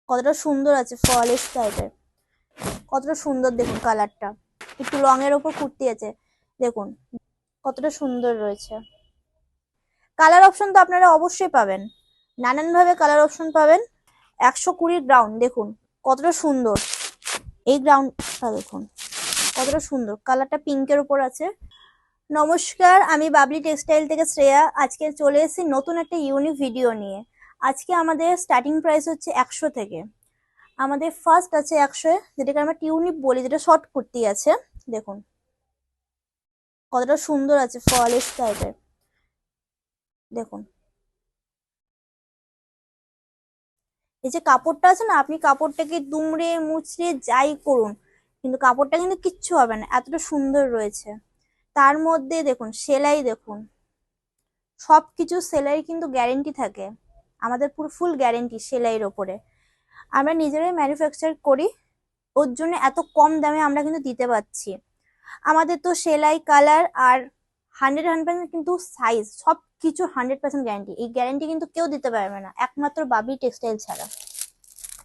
কতটা সুন্দর আছে ফলেস টাইপের, কতটা সুন্দর দেখুন কালারটা। একটু রং এর ওপর কুর্তি আছে, দেখুন কতটা সুন্দর রয়েছে। কালার অপশন তো আপনারা অবশ্যই পাবেন, নানান ভাবে কালার অপশন পাবেন। 120 গ্রাউন্ড দেখুন কতটা সুন্দর। এই গ্রাউন্ডটা দেখুন কতটা সুন্দর, কালারটা পিঙ্কের উপর আছে। নমস্কার, আমি বাবলি টেক্সটাইল থেকে শ্রেয়া। আজকে চলে এসেছি নতুন একটা ইউনিক ভিডিও নিয়ে। আজকে আমাদের স্টার্টিং প্রাইস হচ্ছে 100 থেকে। আমাদের ফার্স্ট আছে 100, যেটাকে আমরা টিউনিপ বলি, যেটা শর্ট কুর্তি আছে। দেখুন কতটা সুন্দর আছে ফলেস টাইপের, দেখুন। এই যে কাপড়টা আছে না, আপনি কাপড়টাকে দুমড়ে মুচড়ে যাই করুন, কিন্তু কাপড়টা কিন্তু কিচ্ছু হবে না, এতটা সুন্দর রয়েছে। তার মধ্যে দেখুন সেলাই, দেখুন সবকিছু সেলাই কিন্তু গ্যারেন্টি থাকে, আমাদের পুরো ফুল গ্যারেন্টি সেলাইয়ের ওপরে। আমরা নিজেরাই ম্যানুফ্যাকচার করি, ওর জন্য এত কম দামে আমরা কিন্তু দিতে পারছি। আমাদের তো সেলাই, কালার আর 100% কিন্তু সাইজ সবকিছু 100% গ্যারেন্টি। এই গ্যারেন্টি কিন্তু কেউ দিতে পারবে না, একমাত্র বাবলি টেক্সটাইল ছাড়া।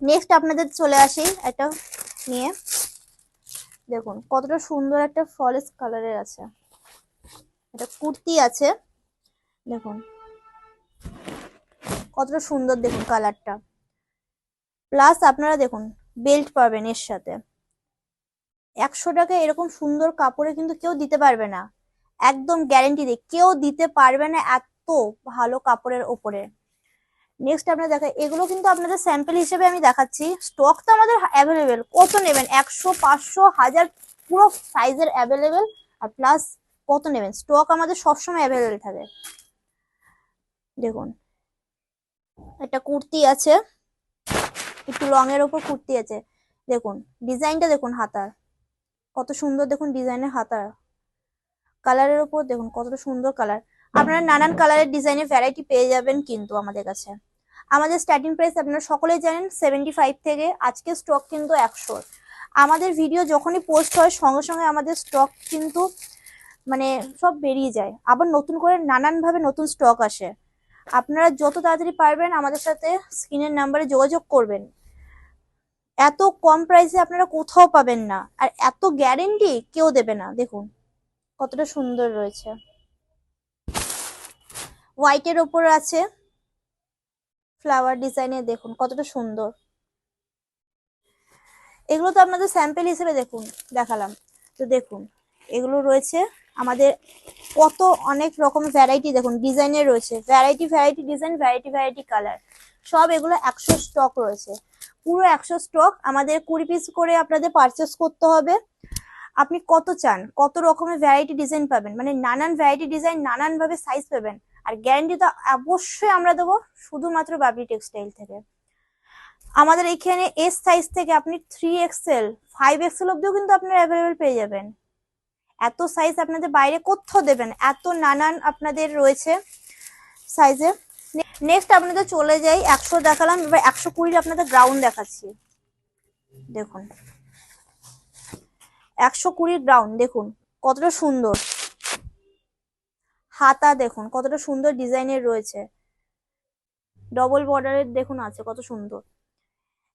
নেক্সট আপনাদের চলে আসি একটা নিয়ে, দেখুন কতটা সুন্দর একটা ফরেস্ট কালারের আছে, এটা কুর্তি আছে। দেখুন কতটা সুন্দর, দেখুন কালারটা। প্লাস আপনারা দেখুন বেল্ট পাবেন এর সাথে। 100 টাকা এরকম সুন্দর কাপড়ে কিন্তু কেউ দিতে পারবে না, একদম গ্যারেন্টি দিয়ে কেউ দিতে পারবে না এত ভালো কাপড়ের ওপরে। নেক্সট আপনারা দেখেন, এগুলো কিন্তু আপনাদের স্যাম্পল হিসেবে আমি দেখাচ্ছি, স্টক তো আমাদের অ্যাভেলেবেল। কত নেবেন? 100, 500, 1000, পুরো সাইজের অ্যাভেলেবেল। আর প্লাস কত নেবেন, স্টক আমাদের সবসময় অ্যাভেলেবেল থাকে। দেখুন একটা কুর্তি আছে, একটু লং এর ওপর কুর্তি আছে। দেখুন ডিজাইনটা দেখুন, হাতার কত সুন্দর, দেখুন ডিজাইনের হাতা। কালারের ওপর দেখুন কতটা সুন্দর কালার। আপনারা নানান কালারের ডিজাইনের ভ্যারাইটি পেয়ে যাবেন কিন্তু আমাদের কাছে। আমাদের স্টার্টিং প্রাইস আপনারা সকলেই জানেন 75 থেকে, আজকে স্টক কিন্তু 100। আমাদের ভিডিও যখনই পোস্ট হয় সঙ্গে সঙ্গে আমাদের স্টক কিন্তু মানে সব বেরিয়ে যায়, আবার নতুন করে নানান ভাবে নতুন স্টক আসে। আপনারা যত তাড়াতাড়ি পারবেন আমাদের সাথে স্ক্রিনের নাম্বারে যোগাযোগ করবেন। এত কম প্রাইসে আপনারা কোথাও পাবেন না, আর এত গ্যারেন্টি কেউ দেবে না। দেখুন কতটা সুন্দর রয়েছে, হোয়াইটের ওপর আছে ফ্লাওয়ার ডিজাইনের, দেখুন কতটা সুন্দর। এগুলো তো আপনাদের স্যাম্পল হিসেবে দেখুন দেখালাম। তো দেখুন এগুলো রয়েছে আমাদের কত অনেক রকম ভ্যারাইটি, দেখুন ডিজাইনের রয়েছে, variety variety design, variety variety colour, সব এগুলো 100 স্টক রয়েছে। পুরো 100 স্টক, আমাদের 20 পিস করে আপনাদের পারচেস করতে হবে। আপনি কত চান, কত রকমের ভ্যারাইটি ডিজাইন পাবেন, মানে নানান ভ্যারাইটি ডিজাইন, নানান ভাবে সাইজ পাবেন। আর গ্যারান্টি তো অবশ্যই আমরা দেবো শুধুমাত্র বাবলি টেক্সটাইল থেকে। আমাদের এখানে এস সাইজ থেকে আপনি 3XL, 5XL অব্দিও কিন্তু আপনারা অ্যাভেলেবেল পেয়ে যাবেন। এত সাইজ আপনাদের বাইরে কোথাও দেবেন, এত নানান আপনাদের রয়েছে সাইজে। নেক্সট আপনাদের চলে যাই, 100 দেখালাম, এবার 120 আপনাদের গ্রাউন্ড দেখাচ্ছি। দেখুন 120 গ্রাউন্ড, দেখুন কতটা সুন্দর হাতা, দেখুন কতটা সুন্দর ডিজাইনের রয়েছে, ডবল বর্ডারের দেখুন আছে কত সুন্দর।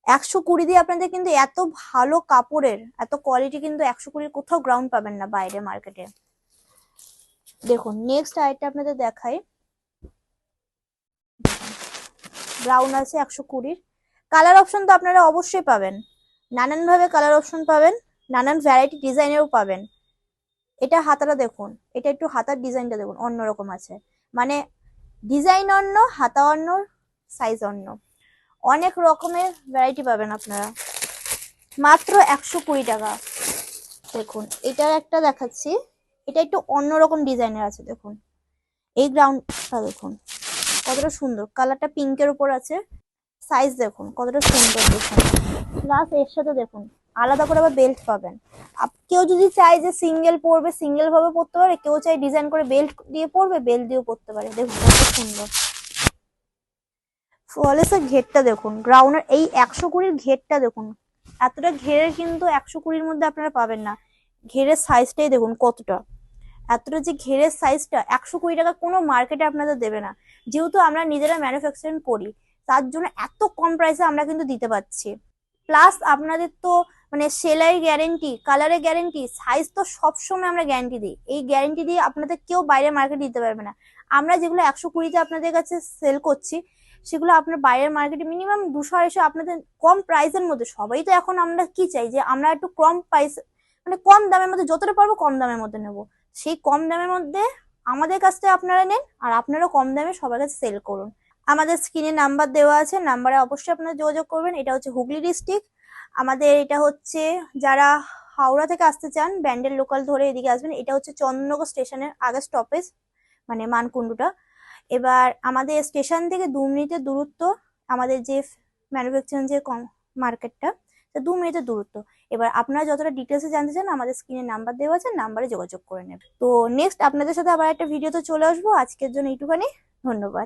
120 দিয়ে আপনাদের কিন্তু এত ভালো কাপড়ের এত কোয়ালিটি কিন্তু 120 কোথাও গ্রাউন্ড পাবেন না বাইরে মার্কেটে। দেখুন নেক্সট আইটেম আপনাদের দেখাই, ব্রাউন আছে 120। কালার অপশন তো আপনারা অবশ্যই পাবেন, নানান ভাবে কালার অপশন পাবেন, নানান ভ্যারাইটি ডিজাইনেরও পাবেন। এটা হাতাটা দেখুন, এটা একটু হাতার ডিজাইনটা দেখুন অন্যরকম আছে, মানে ডিজাইন অন্য, হাতা অন্য, সাইজ অন্য, অনেক রকমের ভ্যারাইটি পাবেন আপনারা মাত্র 120 টাকা। দেখুন এটার একটা দেখাচ্ছি, এটা একটু অন্যরকম ডিজাইনের আছে। দেখুন এই গ্রাউন্ডটা দেখুন কতটা সুন্দর, কালারটা পিঙ্কের উপর আছে, সাইজ দেখুন কতটা সুন্দর। দেখুন প্লাস এর সাথে দেখুন আলাদা করে আবার বেল্ট পাবেন। কেউ যদি চায় যে সিঙ্গেল পরবে সিঙ্গেল ভাবে পরতে পারে, কেউ চাই ডিজাইন করে বেল্ট দিয়ে পরবে, বেল্ট দিয়েও পরতে পারে। দেখুন কত সুন্দর ফলেসের ঘেরটা দেখুন, গ্রাউন্ডের এই 120 ঘেরটা দেখুন, এতটা ঘেরের কিন্তু 120 মধ্যে আপনারা পাবেন না। ঘেরের সাইজটাই দেখুন কতটা, এতটা যে ঘেরের সাইজটা 120 টাকা কোনো মার্কেটে আপনাদের দেবে না, যেহেতু আমরা নিজেরা ম্যানুফ্যাকচারিং করি তার জন্য এত কম প্রাইসে আমরা কিন্তু দিতে পারছি। প্লাস আপনাদের তো মানে সেলাই গ্যারেন্টি, কালারের গ্যারেন্টি, সাইজ তো সবসময় আমরা গ্যারেন্টি দিই। এই গ্যারেন্টি দিয়ে আপনাদের কেউ বাইরের মার্কেটে দিতে পারবে না। আমরা যেগুলো 120-তে আপনাদের কাছে সেল করছি, সেগুলো আপনার বাইরের মার্কেটে মিনিমাম 200-250 আপনাদের কম প্রাইসের মধ্যে। সবাই তো এখন আমরা কি চাই যে আমরা একটু কম প্রাইস, মানে কম দামের মধ্যে, যতটা পারবো কম দামের মধ্যে নেবো। সেই কম দামের মধ্যে আমাদের কাছ থেকে আপনারা নেন, আর আপনারা কম দামে সবার কাছে সেল করুন। আমাদের স্ক্রিনে নাম্বার দেওয়া আছে, নাম্বারে অবশ্যই আপনারা যোগাযোগ করবেন। এটা হচ্ছে হুগলি ডিস্ট্রিক্ট। আমাদের এটা হচ্ছে, যারা হাওড়া থেকে আসতে চান ব্যান্ডেল লোকাল ধরে এদিকে আসবেন, এটা হচ্ছে চন্দননগর স্টেশনের আগে স্টপেজ, মানে মানকুণ্ডুটা। এবার আমাদের স্টেশন থেকে 2 মিনিটের দূরত্ব, আমাদের যে ম্যানুফ্যাকচারিং যে মার্কেটটা, 2 মিনিটের দূরত্ব। এবার আপনারা যতটা ডিটেলসে জানতে চান, আমাদের স্ক্রিনে নাম্বার দেওয়া আছে, নাম্বারে যোগাযোগ করে নেবেন। তো নেক্সট আপনাদের সাথে আবার একটা ভিডিওতে চলে আসবো। আজকের জন্য এইটুখানি, ধন্যবাদ।